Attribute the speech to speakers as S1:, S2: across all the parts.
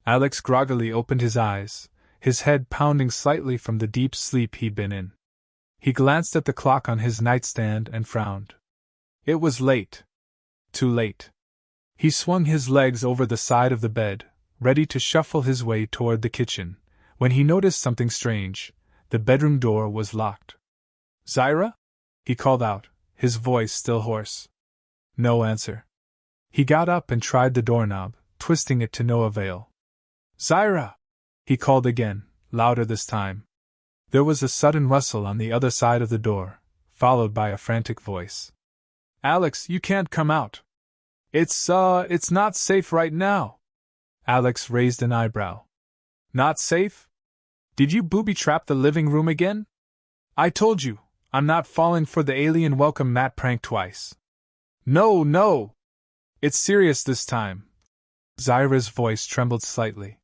S1: Alex groggily opened his eyes, his head pounding slightly from the deep sleep he'd been in. He glanced at the clock on his nightstand and frowned. It was late. Too late. He swung his legs over the side of the bed, ready to shuffle his way toward the kitchen, when he noticed something strange. The bedroom door was locked. "Zyra?" he called out, his voice still hoarse. No answer. He got up and tried the doorknob, twisting it to no avail. "Zyra!" he called again, louder this time. There was a sudden rustle on the other side of the door, followed by a frantic voice. "Alex, you can't come out. It's not safe right now." Alex raised an eyebrow. "Not safe? Did you booby-trap the living room again? I told you, I'm not falling for the alien welcome mat prank twice." "No, no! It's serious this time." Zyra's voice trembled slightly.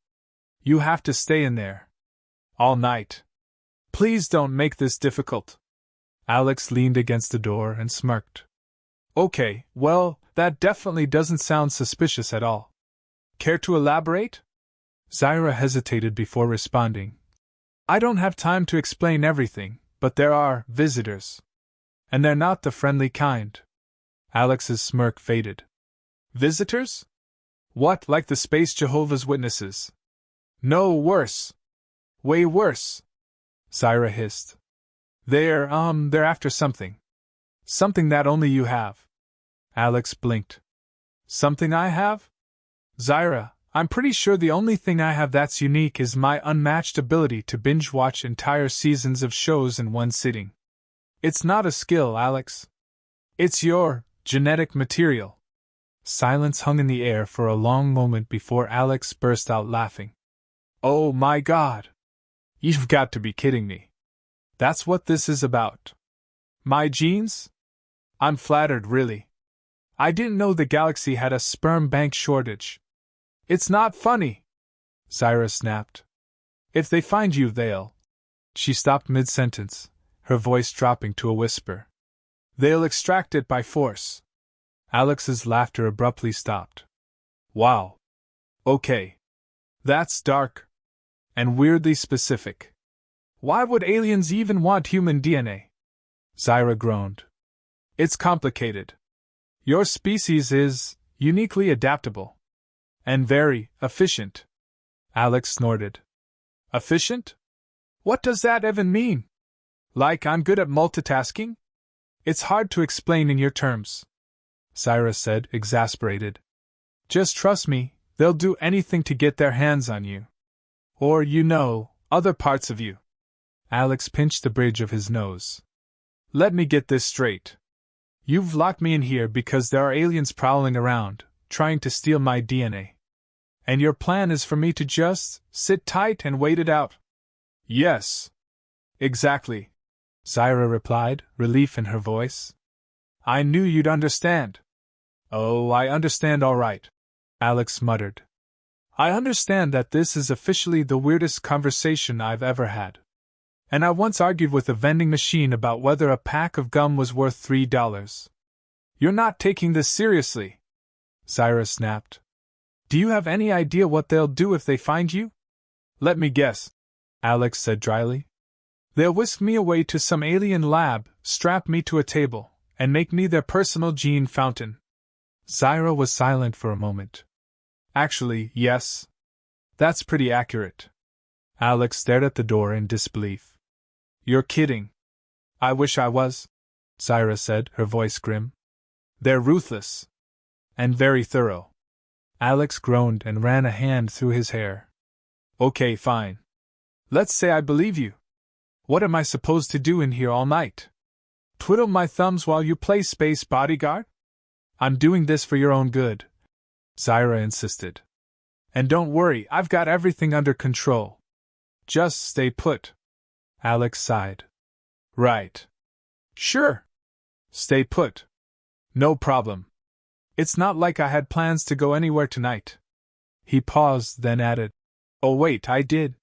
S1: "You have to stay in there. All night. Please don't make this difficult." Alex leaned against the door and smirked. "Okay, well, that definitely doesn't sound suspicious at all. Care to elaborate?" Zyra hesitated before responding. "I don't have time to explain everything, but there are visitors. And they're not the friendly kind." Alex's smirk faded. "Visitors? What, like the space Jehovah's Witnesses?" "No, worse. Way worse," Zyra hissed. They're after something. Something that only you have." Alex blinked. "Something I have? Zyra, I'm pretty sure the only thing I have that's unique is my unmatched ability to binge-watch entire seasons of shows in one sitting. It's not a skill, Alex. It's your genetic material." Silence hung in the air for a long moment before Alex burst out laughing. "Oh my God! You've got to be kidding me. That's what this is about. My genes? I'm flattered, really. I didn't know the galaxy had a sperm bank shortage." "It's not funny," Zyra snapped. "If they find you, they'll—" She stopped mid-sentence, her voice dropping to a whisper. "They'll extract it by force." Alex's laughter abruptly stopped. "Wow. Okay. That's dark. And weirdly specific. Why would aliens even want human DNA?" Zyra groaned. "It's complicated. Your species is uniquely adaptable. And very efficient." Alex snorted. "Efficient? What does that even mean? Like I'm good at multitasking? It's hard to explain in your terms," Zyra said, exasperated. "Just trust me, they'll do anything to get their hands on you. Or, other parts of you." Alex pinched the bridge of his nose. "Let me get this straight. You've locked me in here because there are aliens prowling around, trying to steal my DNA. And your plan is for me to just sit tight and wait it out?" "Yes. Exactly," Zyra replied, relief in her voice. "I knew you'd understand." "Oh, I understand all right," Alex muttered. "I understand that this is officially the weirdest conversation I've ever had. And I once argued with a vending machine about whether a pack of gum was worth $3. You're not taking this seriously," Zyra snapped. "Do you have any idea what they'll do if they find you?" "Let me guess," Alex said dryly. "They'll whisk me away to some alien lab, strap me to a table, and make me their personal gene fountain." Zyra was silent for a moment. "Actually, yes. That's pretty accurate." Alex stared at the door in disbelief. "You're kidding." "I wish I was," Zyra said, her voice grim. "They're ruthless. And very thorough." Alex groaned and ran a hand through his hair. "Okay, fine. Let's say I believe you. What am I supposed to do in here all night? Twiddle my thumbs while you play space bodyguard?" "I'm doing this for your own good," Zyra insisted. "And don't worry, I've got everything under control. Just stay put." Alex sighed. "Right. Sure. Stay put. No problem. It's not like I had plans to go anywhere tonight." He paused, then added, "Oh wait, I did.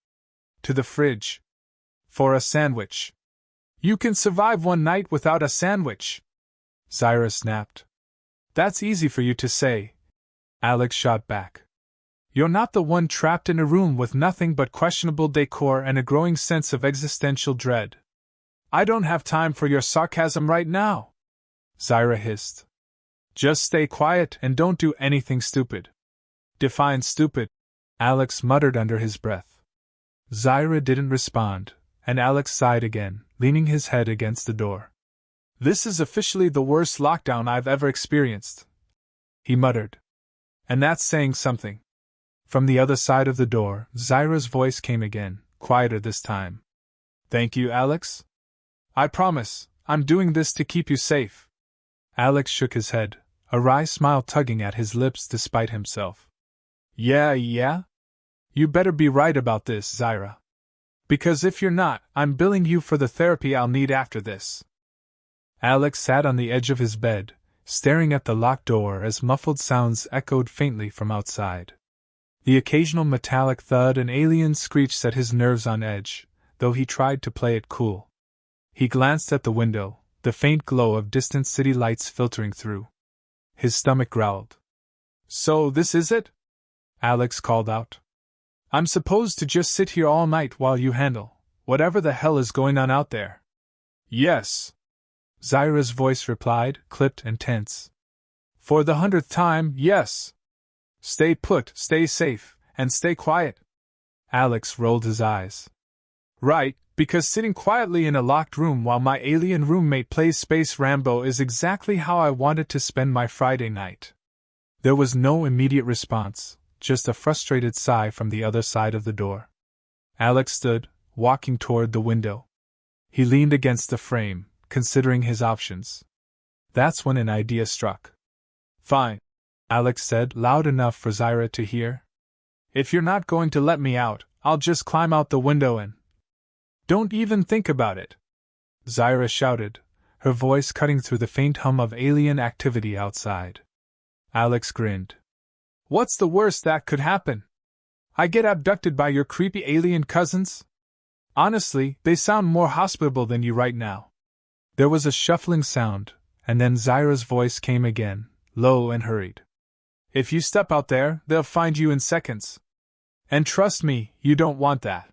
S1: To the fridge. For a sandwich." "You can survive one night without a sandwich," Zyra snapped. "That's easy for you to say," Alex shot back. You're not the one trapped in a room with nothing but questionable decor and a growing sense of existential dread. I don't have time for your sarcasm right now, Zyra hissed. Just stay quiet and don't do anything stupid. Define stupid, Alex muttered under his breath. Zyra didn't respond, and Alex sighed again, leaning his head against the door. This is officially the worst lockdown I've ever experienced, he muttered. And that's saying something. From the other side of the door, Zyra's voice came again, quieter this time. Thank you, Alex. I promise, I'm doing this to keep you safe. Alex shook his head, a wry smile tugging at his lips despite himself. Yeah? You better be right about this, Zyra. Because if you're not, I'm billing you for the therapy I'll need after this. Alex sat on the edge of his bed, staring at the locked door as muffled sounds echoed faintly from outside. The occasional metallic thud and alien screech set his nerves on edge, though he tried to play it cool. He glanced at the window, the faint glow of distant city lights filtering through. His stomach growled. So this is it? Alex called out. I'm supposed to just sit here all night while you handle whatever the hell is going on out there. Yes, Zyra's voice replied, clipped and tense. For the 100th time, yes. Stay put, stay safe, and stay quiet. Alex rolled his eyes. Right, because sitting quietly in a locked room while my alien roommate plays Space Rambo is exactly how I wanted to spend my Friday night. There was no immediate response, just a frustrated sigh from the other side of the door. Alex stood, walking toward the window. He leaned against the frame, considering his options. That's when an idea struck. Fine, Alex said, loud enough for Zyra to hear. If you're not going to let me out, I'll just climb out the window and... Don't even think about it, Zyra shouted, her voice cutting through the faint hum of alien activity outside. Alex grinned. What's the worst that could happen? I get abducted by your creepy alien cousins? Honestly, they sound more hospitable than you right now. There was a shuffling sound, and then Zyra's voice came again, low and hurried. If you step out there, they'll find you in seconds. And trust me, you don't want that.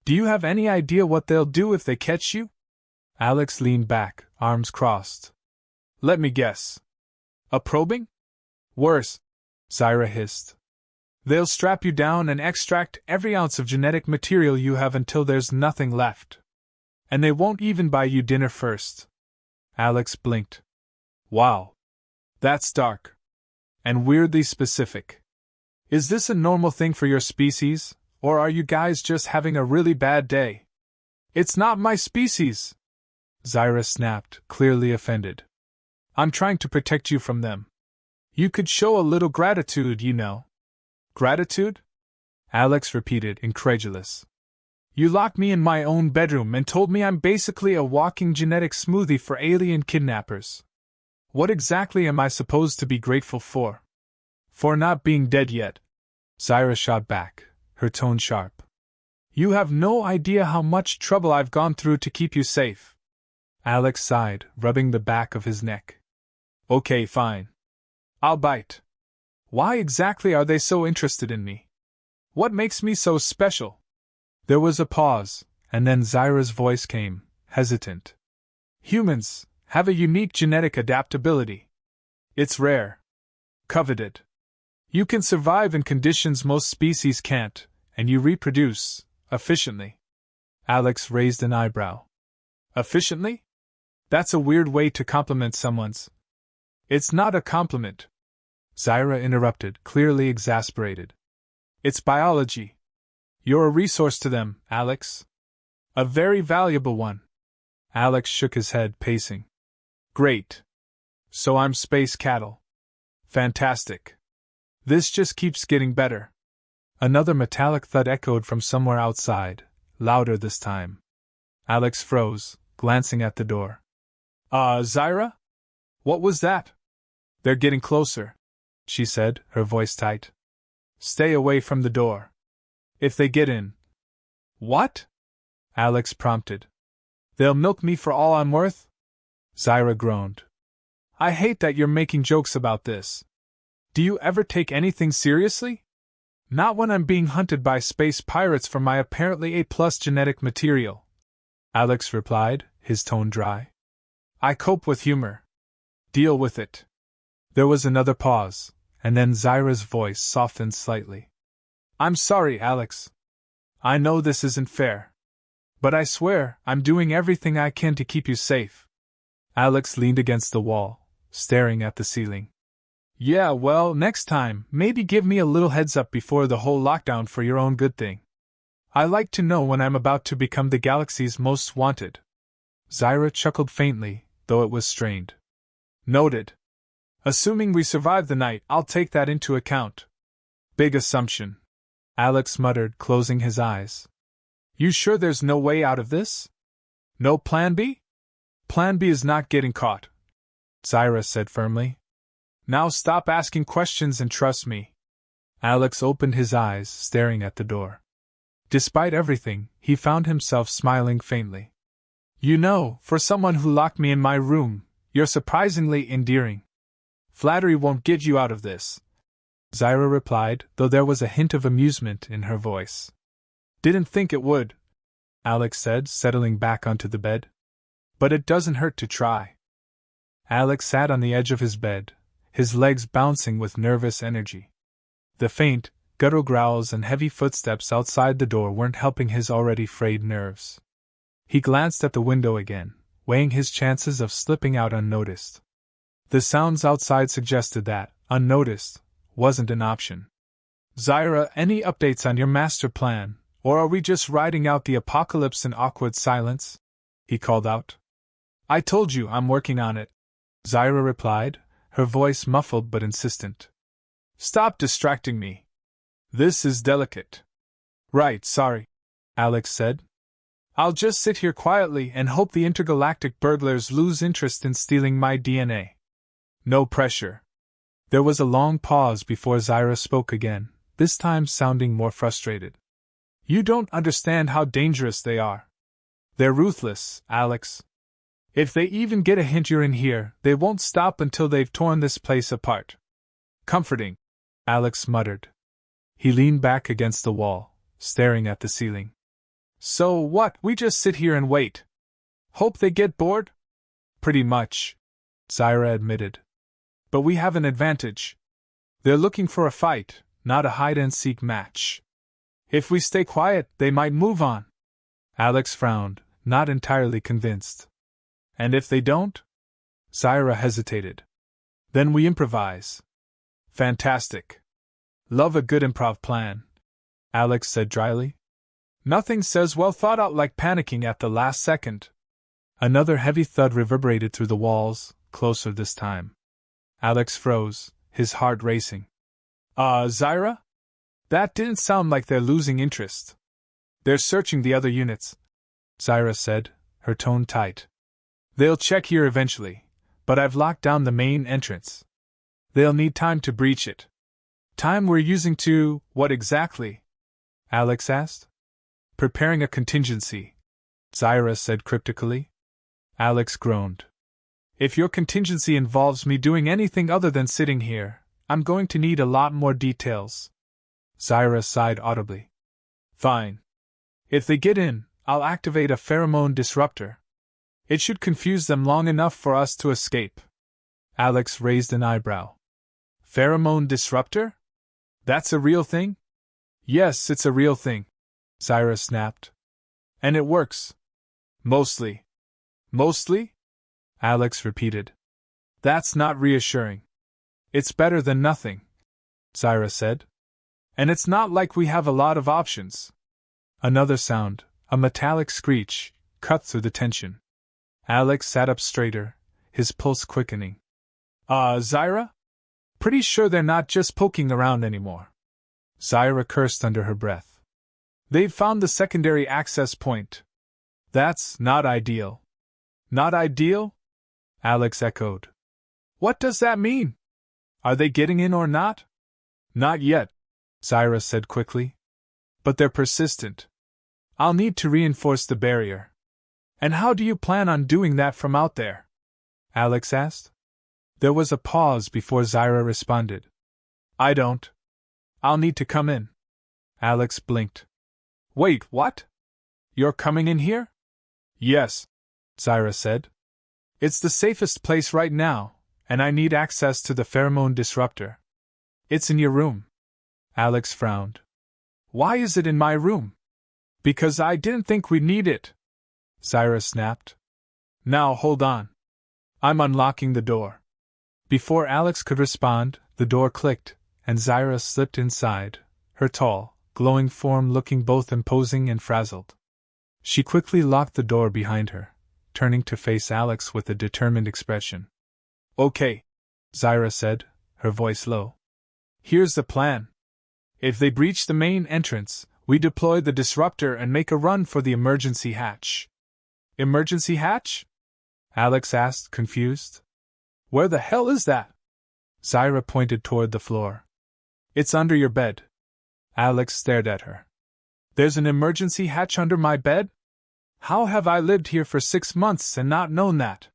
S1: Do you have any idea what they'll do if they catch you? Alex leaned back, arms crossed. Let me guess. A probing? Worse, Zyra hissed. They'll strap you down and extract every ounce of genetic material you have until there's nothing left. And they won't even buy you dinner first. Alex blinked. Wow. That's dark. And weirdly specific. Is this a normal thing for your species, or are you guys just having a really bad day? It's not my species, Zyra snapped, clearly offended. I'm trying to protect you from them. You could show a little gratitude, you know. Gratitude? Alex repeated, incredulous. You locked me in my own bedroom and told me I'm basically a walking genetic smoothie for alien kidnappers. What exactly am I supposed to be grateful for? For not being dead yet, Zyra shot back, her tone sharp. You have no idea how much trouble I've gone through to keep you safe. Alex sighed, rubbing the back of his neck. Okay, fine. I'll bite. Why exactly are they so interested in me? What makes me so special? There was a pause, and then Zyra's voice came, hesitant. Humans have a unique genetic adaptability. It's rare. Coveted. You can survive in conditions most species can't, and you reproduce, efficiently. Alex raised an eyebrow. Efficiently? That's a weird way to compliment someone's. It's not a compliment, Zyra interrupted, clearly exasperated. It's biology. You're a resource to them, Alex. A very valuable one. Alex shook his head, pacing. Great. So I'm space cattle. Fantastic. This just keeps getting better. Another metallic thud echoed from somewhere outside, louder this time. Alex froze, glancing at the door. Zyra? What was that? They're getting closer, she said, her voice tight. Stay away from the door. If they get in. What? Alex prompted. They'll milk me for all I'm worth? Zyra groaned. I hate that you're making jokes about this. Do you ever take anything seriously? Not when I'm being hunted by space pirates for my apparently A+ genetic material, Alex replied, his tone dry. I cope with humor. Deal with it. There was another pause, and then Zyra's voice softened slightly. I'm sorry, Alex. I know this isn't fair. But I swear, I'm doing everything I can to keep you safe. Alex leaned against the wall, staring at the ceiling. Yeah, well, next time, maybe give me a little heads up before the whole lockdown for your own good thing. I like to know when I'm about to become the galaxy's most wanted. Zyra chuckled faintly, though it was strained. Noted. Assuming we survive the night, I'll take that into account. Big assumption. Alex muttered, closing his eyes. You sure there's no way out of this? No plan B? Plan B is not getting caught, Zyra said firmly. Now stop asking questions and trust me. Alex opened his eyes, staring at the door. Despite everything, he found himself smiling faintly. You know, for someone who locked me in my room, you're surprisingly endearing. Flattery won't get you out of this, Zyra replied, though there was a hint of amusement in her voice. Didn't think it would, Alex said, settling back onto the bed. But it doesn't hurt to try. Alex sat on the edge of his bed, his legs bouncing with nervous energy. The faint, guttural growls and heavy footsteps outside the door weren't helping his already frayed nerves. He glanced at the window again, weighing his chances of slipping out unnoticed. The sounds outside suggested that, unnoticed, wasn't an option. Zyra, any updates on your master plan, or are we just riding out the apocalypse in awkward silence? He called out. I told you I'm working on it, Zyra replied, her voice muffled but insistent. Stop distracting me. This is delicate. Right, sorry, Alex said. I'll just sit here quietly and hope the intergalactic burglars lose interest in stealing my DNA. No pressure. There was a long pause before Zyra spoke again, this time sounding more frustrated. You don't understand how dangerous they are. They're ruthless, Alex. If they even get a hint you're in here, they won't stop until they've torn this place apart. Comforting, Alex muttered. He leaned back against the wall, staring at the ceiling. So what, we just sit here and wait? Hope they get bored? Pretty much, Zyra admitted. But we have an advantage. They're looking for a fight, not a hide-and-seek match. If we stay quiet, they might move on. Alex frowned, not entirely convinced. And if they don't? Zyra hesitated. Then we improvise. Fantastic. Love a good improv plan, Alex said dryly. Nothing says well thought out like panicking at the last second. Another heavy thud reverberated through the walls, closer this time. Alex froze, his heart racing. Zyra? That didn't sound like they're losing interest. They're searching the other units, Zyra said, her tone tight. They'll check here eventually, but I've locked down the main entrance. They'll need time to breach it. Time we're using to, what exactly? Alex asked. Preparing a contingency, Zyra said cryptically. Alex groaned. If your contingency involves me doing anything other than sitting here, I'm going to need a lot more details. Zyra sighed audibly. Fine. If they get in, I'll activate a pheromone disruptor. It should confuse them long enough for us to escape. Alex raised an eyebrow. Pheromone disruptor? That's a real thing? Yes, it's a real thing, Zyra snapped. And it works. Mostly. Mostly? Alex repeated. That's not reassuring. It's better than nothing, Zyra said. And it's not like we have a lot of options. Another sound, a metallic screech, cut through the tension. Alex sat up straighter, his pulse quickening. Zyra? Pretty sure they're not just poking around anymore. Zyra cursed under her breath. They've found the secondary access point. That's not ideal. Not ideal? Alex echoed. What does that mean? Are they getting in or not? Not yet, Zyra said quickly. But they're persistent. I'll need to reinforce the barrier. And how do you plan on doing that from out there? Alex asked. There was a pause before Zyra responded. I don't. I'll need to come in. Alex blinked. Wait, what? You're coming in here? Yes, Zaira said. It's the safest place right now, and I need access to the pheromone disruptor. It's in your room. Alex frowned. Why is it in my room? Because I didn't think we'd need it, Zaira snapped. Now hold on. I'm unlocking the door. Before Alex could respond, the door clicked, and Zaira slipped inside, her tall, glowing form looking both imposing and frazzled. She quickly locked the door behind her, turning to face Alex with a determined expression. Okay, Zaira said, her voice low. Here's the plan. If they breach the main entrance, we deploy the disruptor and make a run for the emergency hatch. Emergency hatch? Alex asked, confused. Where the hell is that? Zaira pointed toward the floor. It's under your bed. Alex stared at her. There's an emergency hatch under my bed? How have I lived here for 6 months and not known that?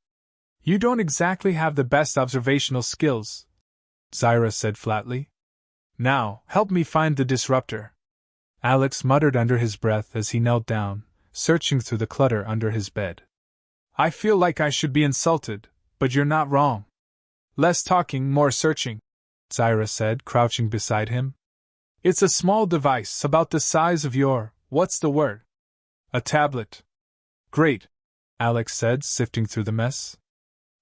S1: You don't exactly have the best observational skills, Zaira said flatly. Now, help me find the disruptor. Alex muttered under his breath as he knelt down, searching through the clutter under his bed. I feel like I should be insulted, but you're not wrong. Less talking, more searching, Zaira said, crouching beside him. It's a small device, about the size of what's the word? A tablet. Great, Alex said, sifting through the mess.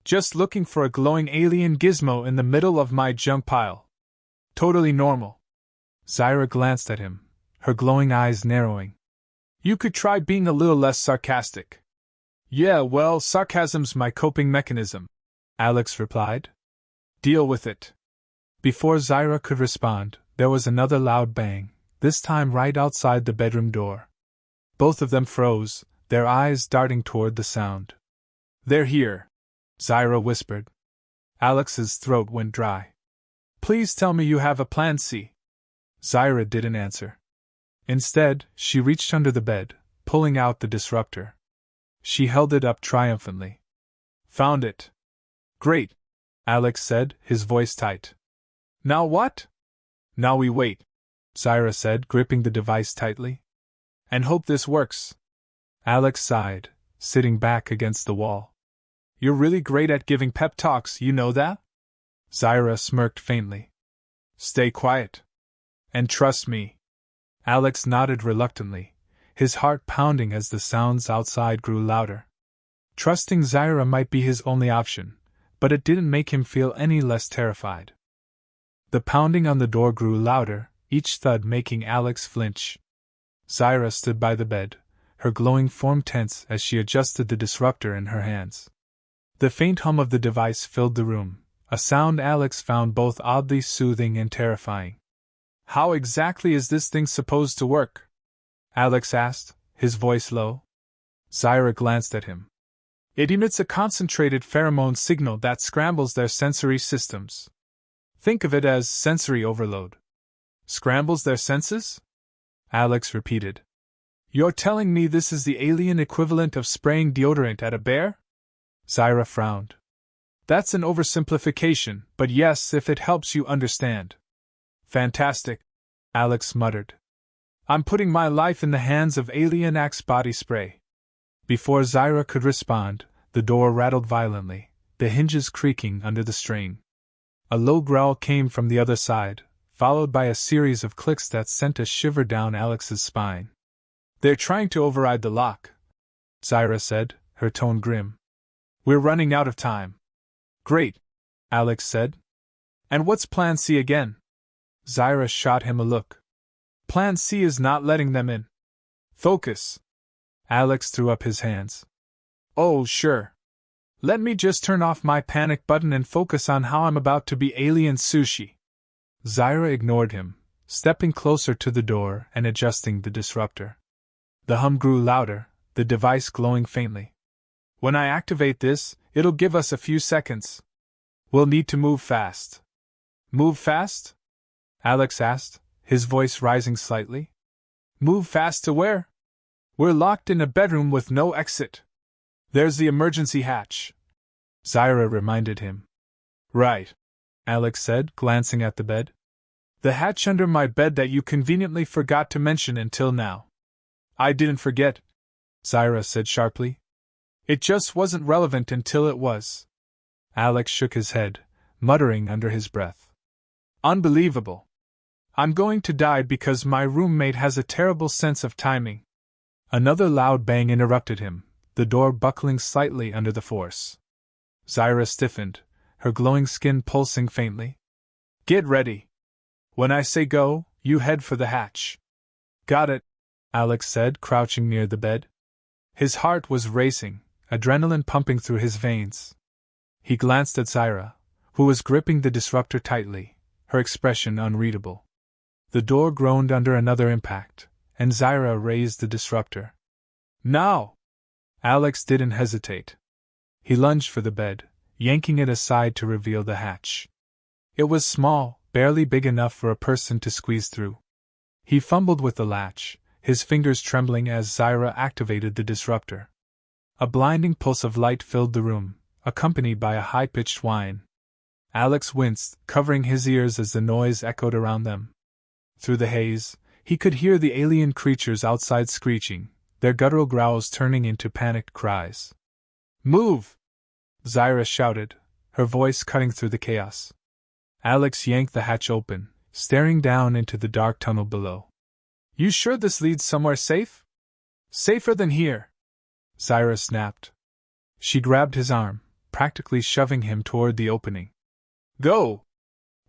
S1: Just looking for a glowing alien gizmo in the middle of my junk pile. Totally normal. Zaira glanced at him, her glowing eyes narrowing. You could try being a little less sarcastic. Yeah, well, sarcasm's my coping mechanism, Alex replied. Deal with it. Before Zaira could respond, there was another loud bang, this time right outside the bedroom door. Both of them froze, their eyes darting toward the sound. They're here, Zaira whispered. Alex's throat went dry. Please tell me you have a plan C. Zaira didn't answer. Instead, she reached under the bed, pulling out the disruptor. She held it up triumphantly. Found it. Great, Alex said, his voice tight. Now what? Now we wait, Zaira said, gripping the device tightly. And hope this works. Alex sighed, sitting back against the wall. You're really great at giving pep talks, you know that? Zaira smirked faintly. Stay quiet. And trust me. Alex nodded reluctantly, his heart pounding as the sounds outside grew louder. Trusting Zaira might be his only option, but it didn't make him feel any less terrified. The pounding on the door grew louder, each thud making Alex flinch. Zaira stood by the bed, her glowing form tense as she adjusted the disruptor in her hands. The faint hum of the device filled the room, a sound Alex found both oddly soothing and terrifying. How exactly is this thing supposed to work? Alex asked, his voice low. Zaira glanced at him. It emits a concentrated pheromone signal that scrambles their sensory systems. Think of it as sensory overload. Scrambles their senses? Alex repeated. You're telling me this is the alien equivalent of spraying deodorant at a bear? Zaira frowned. That's an oversimplification, but yes, if it helps you understand. Fantastic, Alex muttered. I'm putting my life in the hands of Alien Axe body spray. Before Zaira could respond, the door rattled violently, the hinges creaking under the strain. A low growl came from the other side, followed by a series of clicks that sent a shiver down Alex's spine. They're trying to override the lock, Zaira said, her tone grim. We're running out of time. Great, Alex said. And what's Plan C again? Zaira shot him a look. Plan C is not letting them in. Focus. Alex threw up his hands. Oh, sure. Let me just turn off my panic button and focus on how I'm about to be alien sushi. Zaira ignored him, stepping closer to the door and adjusting the disruptor. The hum grew louder, the device glowing faintly. When I activate this, it'll give us a few seconds. We'll need to move fast. Move fast? Alex asked, his voice rising slightly. Move fast to where? We're locked in a bedroom with no exit. There's the emergency hatch, Zaira reminded him. Right, Alex said, glancing at the bed. The hatch under my bed that you conveniently forgot to mention until now. I didn't forget, Zaira said sharply. It just wasn't relevant until it was. Alex shook his head, muttering under his breath. Unbelievable. I'm going to die because my roommate has a terrible sense of timing. Another loud bang interrupted him, the door buckling slightly under the force. Zaira stiffened, her glowing skin pulsing faintly. Get ready. When I say go, you head for the hatch. Got it, Alex said, crouching near the bed. His heart was racing, adrenaline pumping through his veins. He glanced at Zaira, who was gripping the disruptor tightly, her expression unreadable. The door groaned under another impact, and Zaira raised the disruptor. Now! Alex didn't hesitate. He lunged for the bed, yanking it aside to reveal the hatch. It was small, barely big enough for a person to squeeze through. He fumbled with the latch, his fingers trembling as Zaira activated the disruptor. A blinding pulse of light filled the room, accompanied by a high-pitched whine. Alex winced, covering his ears as the noise echoed around them. Through the haze, he could hear the alien creatures outside screeching, their guttural growls turning into panicked cries. Move! Zaira shouted, her voice cutting through the chaos. Alex yanked the hatch open, staring down into the dark tunnel below. You sure this leads somewhere safe? Safer than here, Zaira snapped. She grabbed his arm, practically shoving him toward the opening. Go!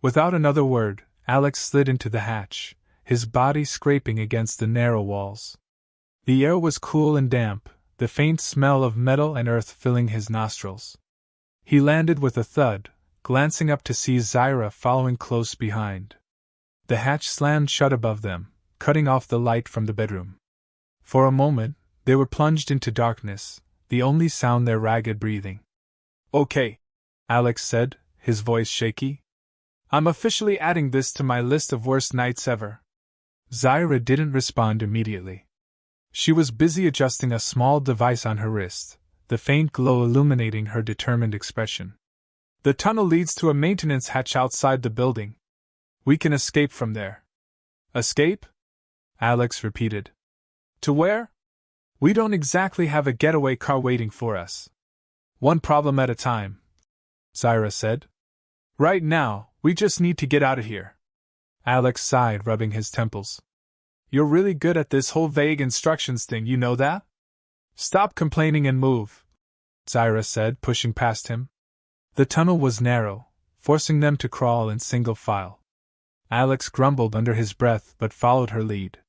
S1: Without another word, Alex slid into the hatch, his body scraping against the narrow walls. The air was cool and damp, the faint smell of metal and earth filling his nostrils. He landed with a thud, glancing up to see Zaira following close behind. The hatch slammed shut above them, cutting off the light from the bedroom. For a moment, they were plunged into darkness, the only sound their ragged breathing. Okay, Alex said, his voice shaky. I'm officially adding this to my list of worst nights ever. Zaira didn't respond immediately. She was busy adjusting a small device on her wrist, the faint glow illuminating her determined expression. The tunnel leads to a maintenance hatch outside the building. We can escape from there. Escape? Alex repeated. To where? We don't exactly have a getaway car waiting for us. One problem at a time, Zaira said. Right now, we just need to get out of here. Alex sighed, rubbing his temples. You're really good at this whole vague instructions thing, you know that? Stop complaining and move, Zaira said, pushing past him. The tunnel was narrow, forcing them to crawl in single file. Alex grumbled under his breath but followed her lead.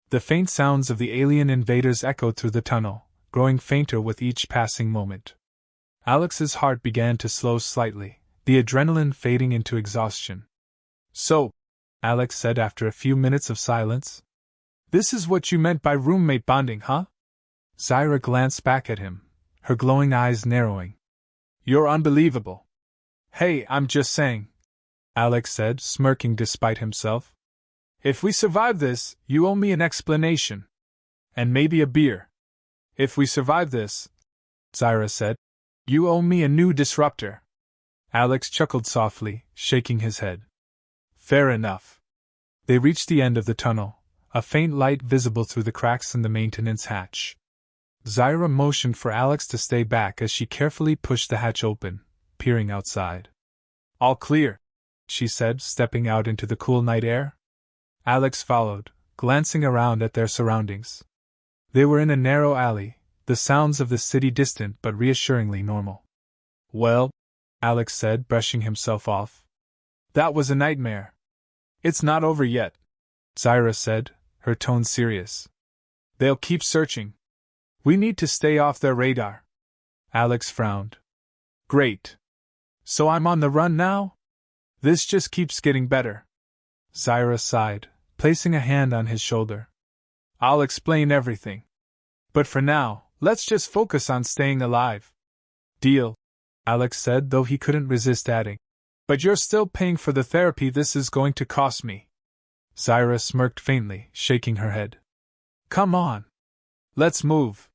S1: The faint sounds of the alien invaders echoed through the tunnel, growing fainter with each passing moment. Alex's heart began to slow slightly, the adrenaline fading into exhaustion. So, Alex said after a few minutes of silence, this is what you meant by roommate bonding, huh? Zaira glanced back at him, her glowing eyes narrowing. You're unbelievable. Hey, I'm just saying, Alex said, smirking despite himself. If we survive this, you owe me an explanation. And maybe a beer. If we survive this, Zaira said, you owe me a new disruptor. Alex chuckled softly, shaking his head. Fair enough. They reached the end of the tunnel, a faint light visible through the cracks in the maintenance hatch. Zaira motioned for Alex to stay back as she carefully pushed the hatch open, peering outside. All clear, she said, stepping out into the cool night air. Alex followed, glancing around at their surroundings. They were in a narrow alley, the sounds of the city distant but reassuringly normal. Well, Alex said, brushing himself off. That was a nightmare. It's not over yet, Zaira said, her tone serious. They'll keep searching. We need to stay off their radar. Alex frowned. Great. So I'm on the run now? This just keeps getting better. Zaira sighed, placing a hand on his shoulder. I'll explain everything. But for now, let's just focus on staying alive. Deal, Alex said, though he couldn't resist adding. But you're still paying for the therapy this is going to cost me. Zaira smirked faintly, shaking her head. Come on. Let's move.